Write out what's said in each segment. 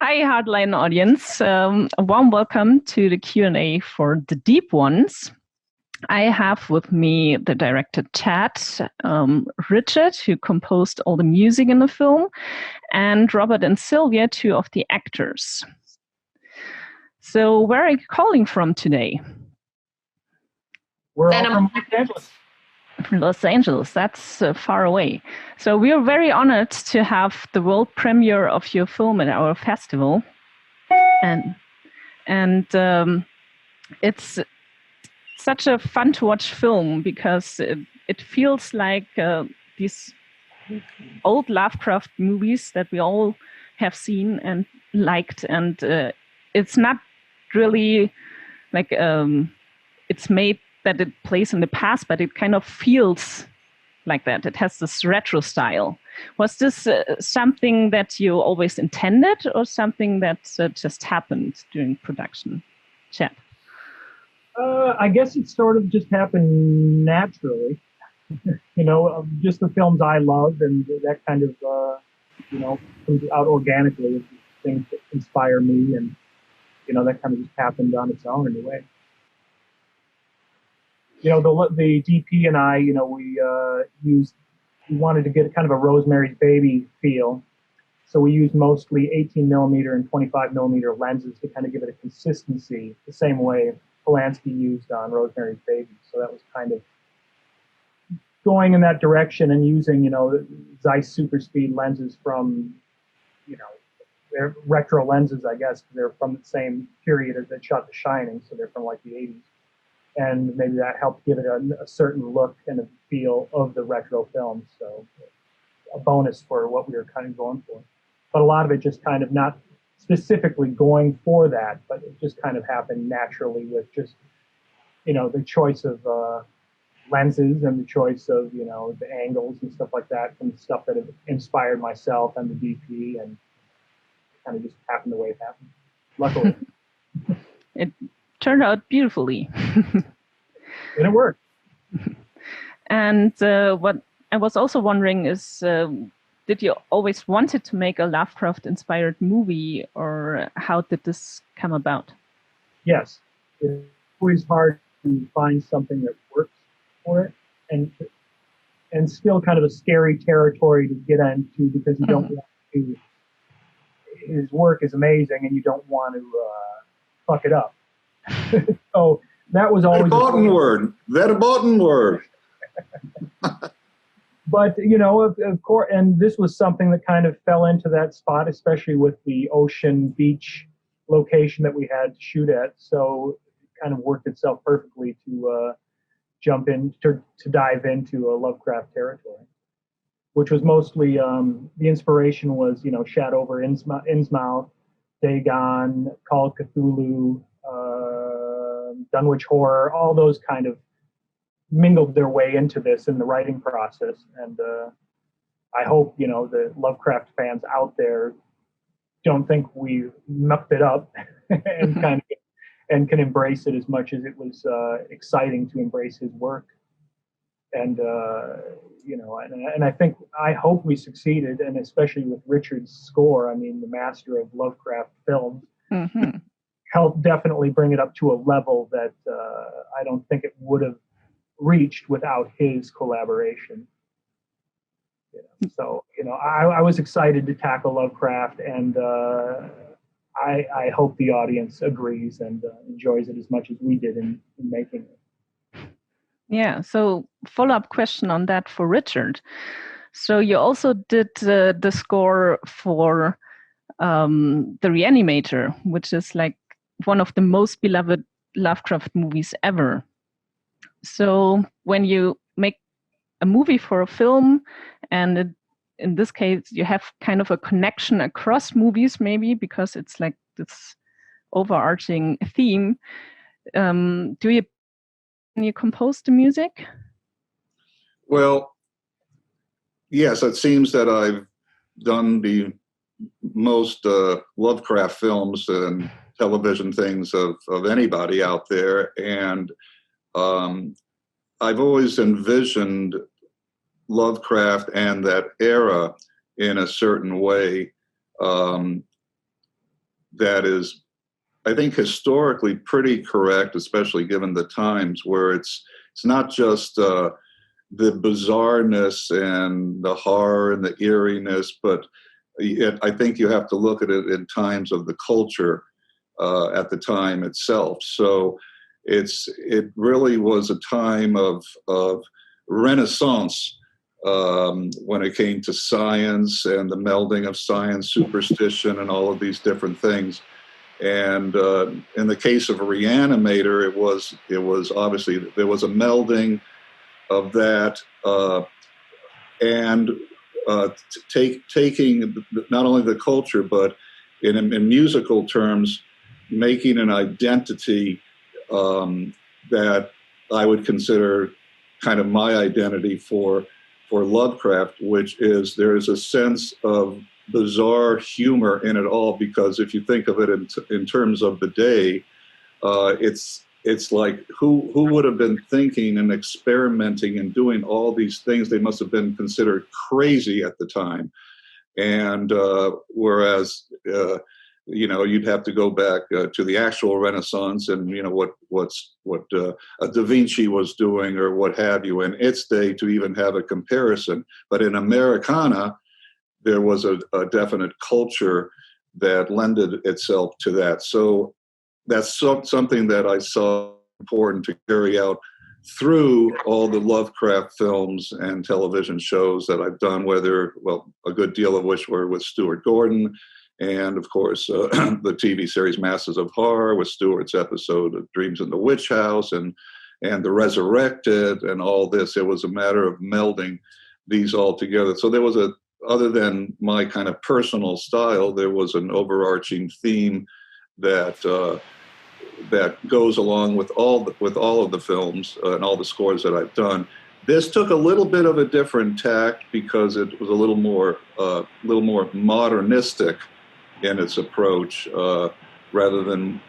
Hi, Hardline audience. A warm welcome to the Q&A for the deep ones. I have with me the director Chad, Richard, who composed all the music in the film, and Robert and Silvia, two of the actors. So where are you calling from today? We're all from Los Angeles. From Los Angeles, that's far away. So we are very honored to have the world premiere of your film at our festival. And it's such a fun to watch film because it feels like these old Lovecraft movies that we all have seen and liked, and it's not really like it's made that it plays in the past, but it kind of feels like that. It has this retro style. Was this something that you always intended, or something that just happened during production, Chad? I guess it sort of just happened naturally. Just the films I love, and that kind of, comes out organically. Things that inspire me, and, that kind of just happened on its own in a way. The DP and I, we wanted to get kind of a Rosemary's Baby feel. So we used mostly 18 millimeter and 25 millimeter lenses to kind of give it a consistency, the same way Polanski used on Rosemary's Baby. So that was kind of going in that direction and using, Zeiss super speed lenses from, they're retro lenses, I guess. They're from the same period as that shot The Shining. So they're from like the 80s. And maybe that helped give it a certain look and a feel of the retro film. So a bonus for what we were kind of going for. But a lot of it just kind of not specifically going for that, but it just kind of happened naturally with just, the choice of lenses and the choice of, the angles and stuff like that from the stuff that have inspired myself and the DP, and it kind of just happened the way it happened, luckily. It turned out beautifully. And it worked. And what I was also wondering is, did you always wanted to make a Lovecraft-inspired movie, or how did this come about? Yes. It's always hard to find something that works for it, and still kind of a scary territory to get into, because you don't want to, his work is amazing and you don't want to fuck it up. So that was always That a button word. But, of course, and this was something that kind of fell into that spot, especially with the ocean beach location that we had to shoot at. So it kind of worked itself perfectly to jump in, to dive into a Lovecraft territory, which was mostly, the inspiration was, Shadow over Innsmouth, Dagon, Call of Cthulhu, Dunwich Horror, all those kind of mingled their way into this in the writing process. And I hope, the Lovecraft fans out there don't think we mucked it up and can embrace it as much as it was exciting to embrace his work. And, and I hope we succeeded, and especially with Richard's score, the master of Lovecraft films, helped definitely bring it up to a level that I don't think it would have reached without his collaboration. So, I was excited to tackle Lovecraft, and I hope the audience agrees and enjoys it as much as we did in making it. Yeah, so follow-up question on that for Richard. So you also did the score for The Reanimator, which is like one of the most beloved Lovecraft movies ever. So when you make a movie for a film, and in this case you have kind of a connection across movies, maybe because it's like this overarching theme, do you compose the music? Well, yes, it seems that I've done the most Lovecraft films and television things of anybody out there, and I've always envisioned Lovecraft and that era in a certain way. that is, I think, historically pretty correct, especially given the times, where it's not just the bizarreness and the horror and the eeriness, but I think you have to look at it in times of the culture at the time itself. So it really was a time of renaissance when it came to science and the melding of science, superstition, and all of these different things. And in the case of Reanimator, it was obviously there was a melding of that and taking not only the culture, but in musical terms, making an identity that I would consider kind of my identity for Lovecraft, which is there is a sense of bizarre humor in it all, because if you think of it in terms of the day, it's like who would have been thinking and experimenting and doing all these things? They must have been considered crazy at the time. And whereas you'd have to go back to the actual Renaissance and what Da Vinci was doing or what have you in its day to even have a comparison. But in Americana, there was a definite culture that lended itself to that. So that's something that I saw important to carry out through all the Lovecraft films and television shows that I've done, a good deal of which were with Stuart Gordon, and of course the TV series Masters of Horror with Stuart's episode of Dreams in the Witch House and The Resurrected and all this. It was a matter of melding these all together. So there was other than my kind of personal style, there was an overarching theme that goes along with all of the films and all the scores that I've done. This took a little bit of a different tack because it was a little more modernistic in its approach rather than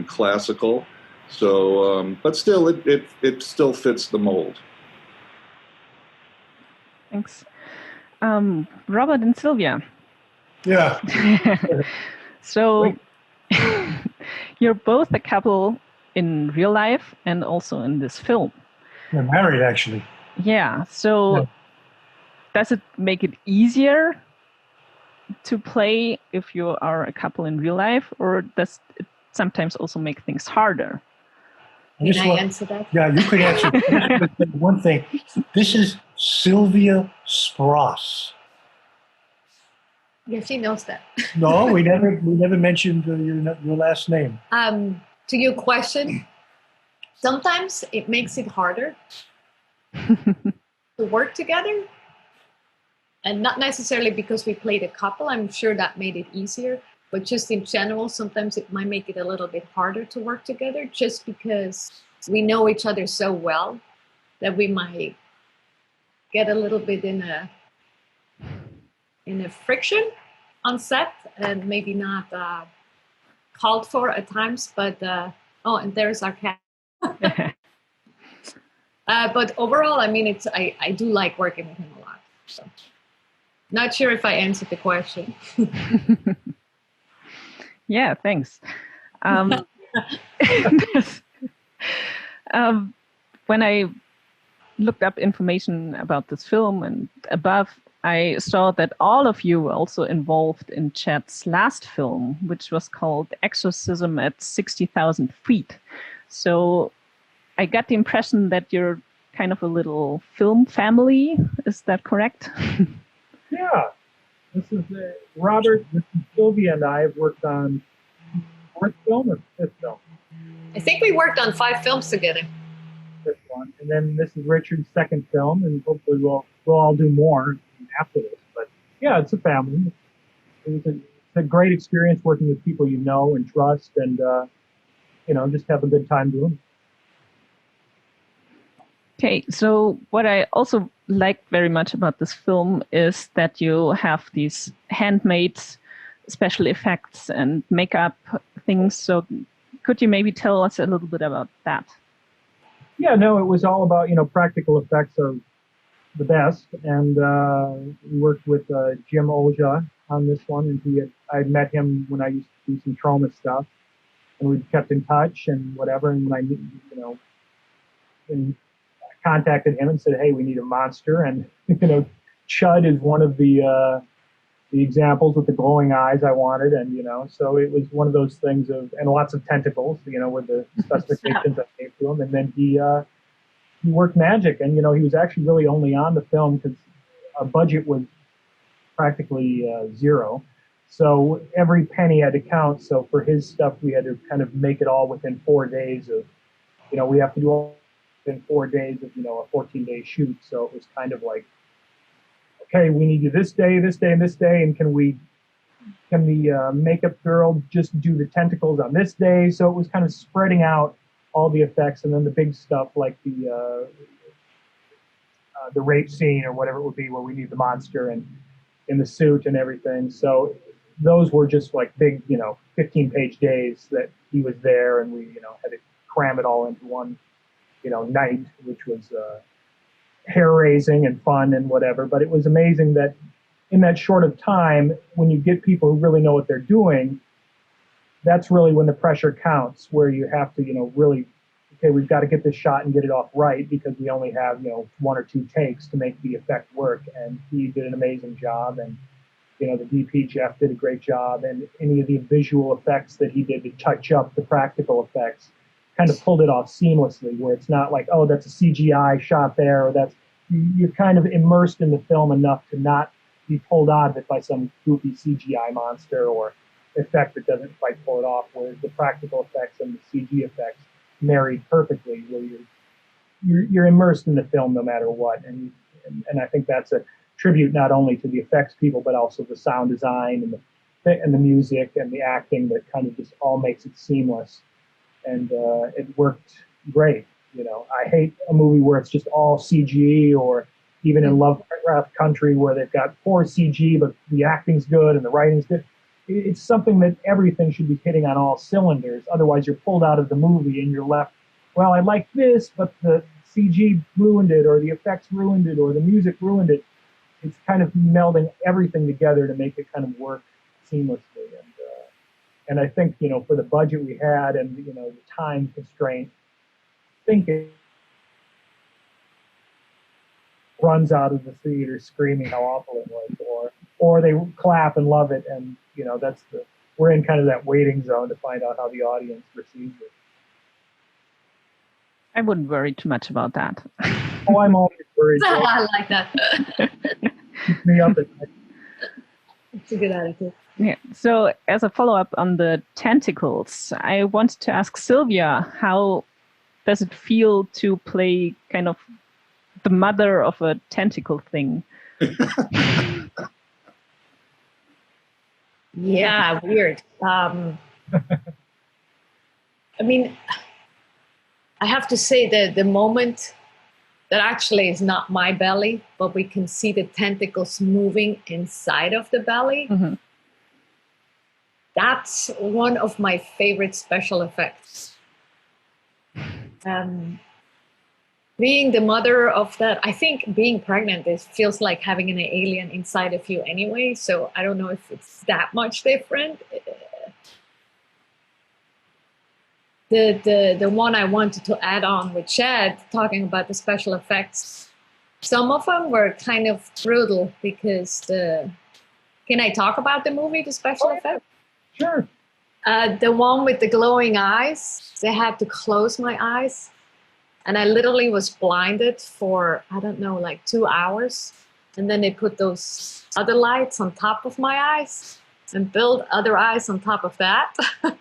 classical. So, but still, it still fits the mold. Thanks. Robert and Silvia. Yeah. So you're both a couple in real life and also in this film. They're married, actually. Yeah. So does it make it easier to play if you are a couple in real life, or does it sometimes also make things harder? Can I answer that? Yeah, you could answer. One thing. This is Silvia Spross. Yeah, she knows that. No, we never mentioned your last name. To your question, sometimes it makes it harder to work together, and not necessarily because we played a couple. I'm sure that made it easier, but just in general, sometimes it might make it a little bit harder to work together, just because we know each other so well that we might get a little bit in a friction on set, and maybe not called for at times, but and there's our cat. But overall, I mean, I do like working with him a lot. So, not sure if I answered the question. Yeah, thanks. When I looked up information about this film and above, I saw that all of you were also involved in Chad's last film, which was called Exorcism at 60,000 Feet. So I got the impression that you're kind of a little film family. Is that correct? Yeah. This is Robert, this is Silvia, and I have worked on fourth film or fifth film. I think we worked on 5 films together. Fifth one. And then this is Richard's second film, and hopefully we'll all do more after this. But yeah, it's a family. It's a great experience working with people you know and trust, and just have a good time doing it. Okay, so what I also like very much about this film is that you have these handmade special effects and makeup things. So could you maybe tell us a little bit about that? Yeah, no, it was all about, practical effects of the best. And we worked with Jim Olja on this one, and I'd met him when I used to do some trauma stuff, and we kept in touch and whatever. And when and I contacted him and said, "Hey, we need a monster," and Chud is one of the examples with the glowing eyes I wanted, and so it was one of those things and lots of tentacles, with the specifications I gave to him, and then he worked magic, and he was actually really only on the film because our budget was practically zero, so every penny had to count. So for his stuff, we had to kind of make it all within 4 days of, we have to do all within 4 days of a 14-day shoot. So it was kind of like, okay, we need you this day, and this day, and can the makeup girl just do the tentacles on this day? So it was kind of spreading out all the effects, and then the big stuff like the rape scene or whatever it would be, where we need the monster and in the suit and everything. So those were just like big, 15-page days that he was there, and we, had to cram it all into one, night, which was hair-raising and fun and whatever. But it was amazing that in that short of time, when you get people who really know what they're doing, that's really when the pressure counts, where you have to, really, okay, we've got to get this shot and get it off right, because we only have, 1 or 2 takes to make the effect work. And he did an amazing job. And, the DP Jeff did a great job. And any of the visual effects that he did to touch up the practical effects kind of pulled it off seamlessly, where it's not like, oh, that's a CGI shot there, or you're kind of immersed in the film enough to not be pulled out of it by some goofy CGI monster or effect that doesn't quite pull it off, whereas the practical effects and the CG effects married perfectly, where you're immersed in the film no matter what. And I think that's a tribute not only to the effects people, but also the sound design and the music and the acting that kind of just all makes it seamless. And it worked great. I hate a movie where it's just all CG, or even in Lovecraft Country where they've got poor CG, but the acting's good and the writing's good. It's something that everything should be hitting on all cylinders. Otherwise, you're pulled out of the movie and you're left, well, I like this, but the CG ruined it, or the effects ruined it, or the music ruined it. It's kind of melding everything together to make it kind of work seamlessly. And I think, for the budget we had and, the time constraint, I think it runs out of the theater screaming how awful it was, or they clap and love it, and we're in kind of that waiting zone to find out how the audience receives it. I wouldn't worry too much about that. Oh, I'm always worried. I like that. Keeps me up at night. It's a good attitude. Yeah. So as a follow-up on the tentacles, I wanted to ask Silvia, how does it feel to play kind of the mother of a tentacle thing? Yeah, weird. I mean, I have to say that the moment that actually is not my belly, but we can see the tentacles moving inside of the belly. Mm-hmm. That's one of my favorite special effects. Being the mother of that, I think being pregnant feels like having an alien inside of you anyway. So I don't know if it's that much different. The one I wanted to add on with Chad, talking about the special effects, some of them were kind of brutal because can I talk about the movie, the special effects? Sure. The one with the glowing eyes, they had to close my eyes. And I literally was blinded for, I don't know, like 2 hours. And then they put those other lights on top of my eyes and built other eyes on top of that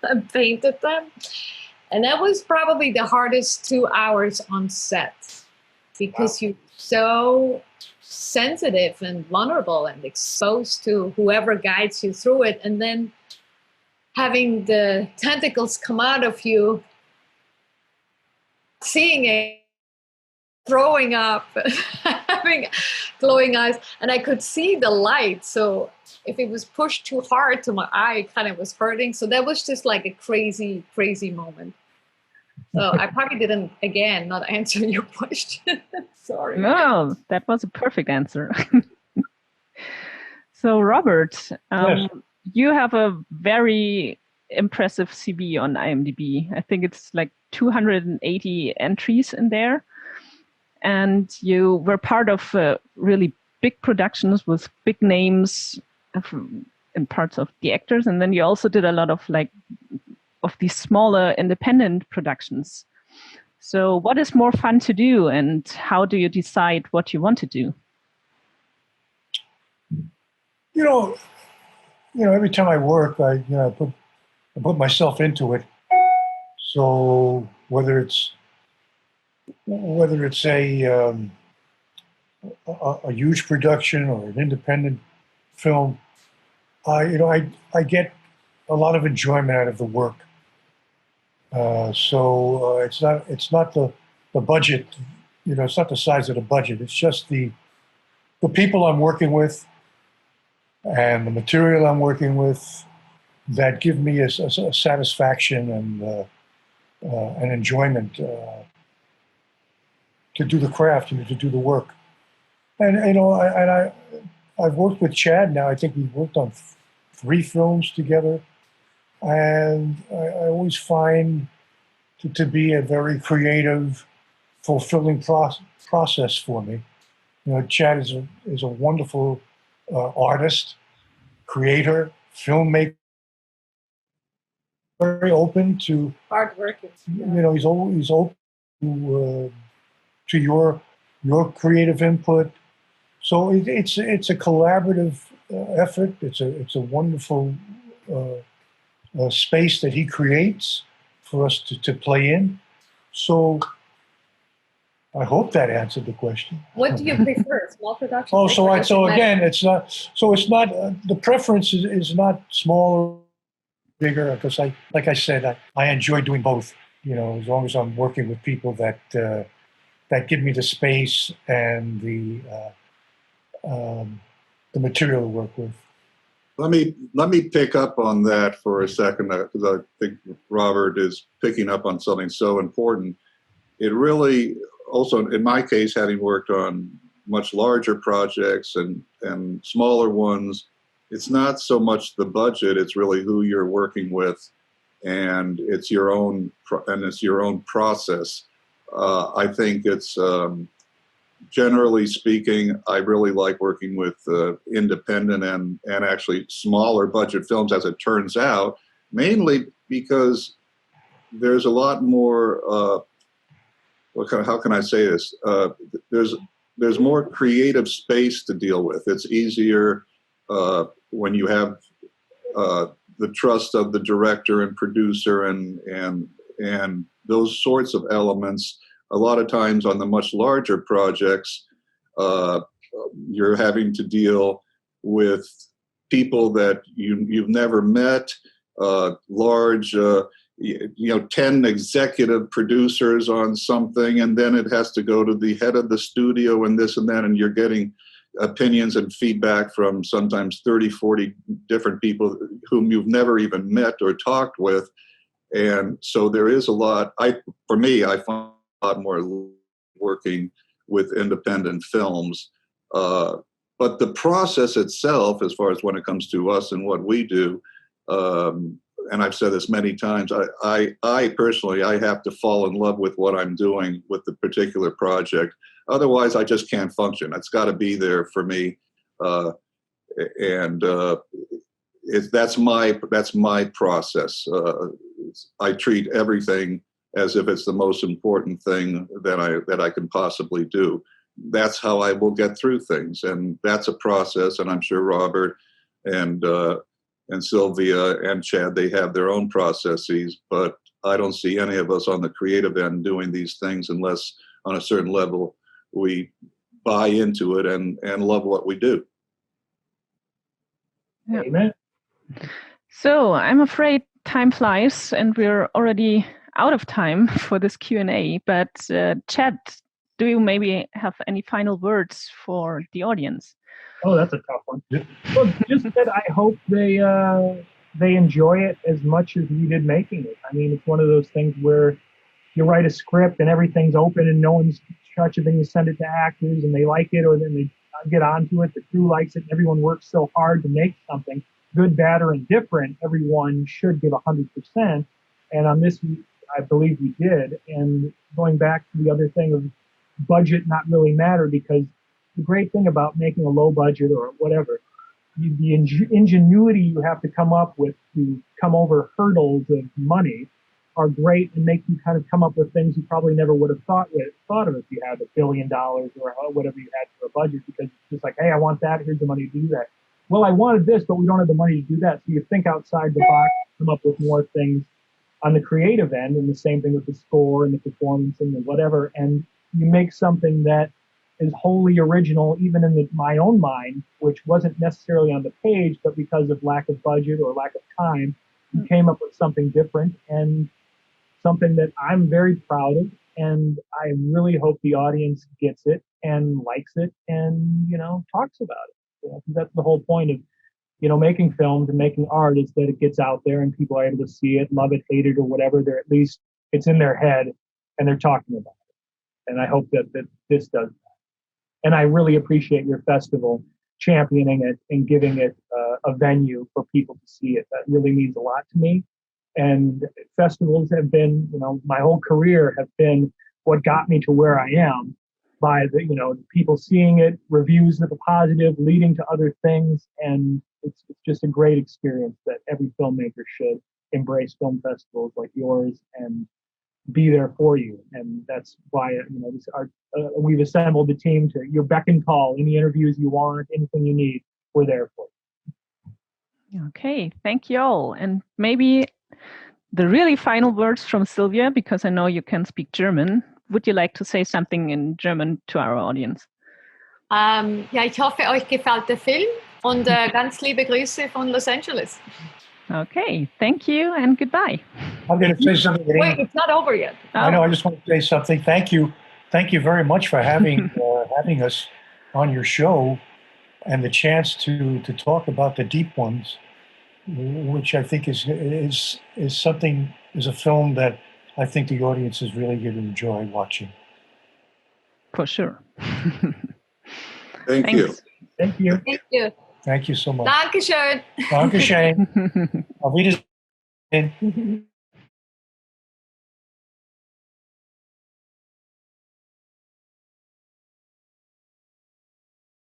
and painted them. And that was probably the hardest 2 hours on set, because you're so sensitive and vulnerable and exposed to whoever guides you through it. And then having the tentacles come out of you, seeing it, throwing up, having glowing eyes, and I could see the light. So if it was pushed too hard to my eye, it kind of was hurting. So that was just like a crazy, crazy moment. So I probably didn't, again, not answer your question. Sorry. No, that was a perfect answer. So, Robert, Yes. you have a very impressive CV on IMDb. I think it's like 280 entries in there. And you were part of really big productions with big names in parts of the actors. And then you also did a lot of these smaller independent productions. So what is more fun to do, and how do you decide what you want to do? Every time I work, I put myself into it. So whether it's a huge production or an independent film, I get a lot of enjoyment out of the work. So it's not the budget, it's not the size of the budget. It's just the people I'm working with and the material I'm working with that give me a satisfaction and an enjoyment to do the craft and to do the work. And I've worked with Chad now. I think we've worked on 3 films together. And I always find to be a very creative, fulfilling process for me. Chad is a wonderful artist, creator, filmmaker, very open to Hardworking. He's open to your creative input. So it's a collaborative effort. It's a wonderful space that he creates for us to play in. So I hope that answered the question. What do you prefer, small production? Oh, so again, it's not. So it's not. The preference is not smaller, bigger. Because like I said, I enjoy doing both. As long as I'm working with people that give me the space and the material to work with. Let me pick up on that for a second, because I think Robert is picking up on something so important. It really, also in my case, having worked on much larger projects and smaller ones, it's not so much the budget, it's really who you're working with, and it's your own process. I think it's generally speaking, I really like working with independent and actually smaller budget films, as it turns out, mainly because there's a lot more, how can I say this? There's more creative space to deal with. It's easier when you have the trust of the director and producer and those sorts of elements. A lot of times on the much larger projects, you're having to deal with people that you've never met, large, 10 executive producers on something, and then it has to go to the head of the studio and this and that, and you're getting opinions and feedback from sometimes 30, 40 different people whom you've never even met or talked with. And so there is a lot, for me, I find a lot more working with independent films. But the process itself, as far as when it comes to us and what we do, and I've said this many times, I personally, I have to fall in love with what I'm doing with the particular project. Otherwise, I just can't function. It's got to be there for me. That's my process. I treat everything as if it's the most important thing that I can possibly do. That's how I will get through things, and that's a process. And I'm sure Robert and Silvia and Chad, they have their own processes, but I don't see any of us on the creative end doing these things unless on a certain level we buy into it and love what we do. Yeah. Amen. So I'm afraid time flies and we're already out of time for this Q&A, but Chad, do you maybe have any final words for the audience? Oh, that's a tough one. Well, just that I hope they enjoy it as much as we did making it. I mean, it's one of those things where you write a script and everything's open and no one's touching it, and you send it to actors and they like it or then they get onto it. The crew likes it. Everyone works so hard to make something, good, bad, or indifferent. Everyone should give 100%. And on this, I believe we did. And going back to the other thing of budget not really matter, because the great thing about making a low budget or whatever, the ingenuity you have to come up with to come over hurdles of money are great and make you kind of come up with things you probably never would have thought of if you had $1 billion or whatever you had for a budget, because it's just like, hey, I want that, here's the money to do that. Well, I wanted this, but we don't have the money to do that. So you think outside the box, come up with more things on the creative end, and the same thing with the score and the performance and the whatever, and you make something that is wholly original, even in my own mind, which wasn't necessarily on the page, but because of lack of budget or lack of time, you came up with something different and something that I'm very proud of. And I really hope the audience gets it and likes it and, talks about it. That's the whole point of, making films and making art, is that it gets out there and people are able to see it, love it, hate it, or whatever. They're at least, it's in their head and they're talking about it. And I hope that this does that. And I really appreciate your festival championing it and giving it a venue for people to see it. That really means a lot to me. And festivals have been, my whole career have been what got me to where I am, by the, people seeing it, reviews that are positive, leading to other things. And it's just a great experience that every filmmaker should embrace film festivals like yours and be there for you. And that's why, we've assembled the team to your beck and call. Any interviews you want, anything you need, we're there for you. Okay, thank you all. And maybe the really final words from Silvia, because I know you can speak German. Would you like to say something in German to our audience? Ja, ich hoffe, euch gefällt der Film und ganz liebe Grüße von Los Angeles. Okay, thank you and goodbye. I'm going to say something. Wait, it's not over yet. I know. I just want to say something. Thank you very much for having us on your show, and the chance to talk about the deep ones, which I think is a film that I think the audience is really going to enjoy watching. For sure. Thank you. Thank you. Thank you. Thank you so much. Dankeschön. Dankeschön. Auf Wiedersehen.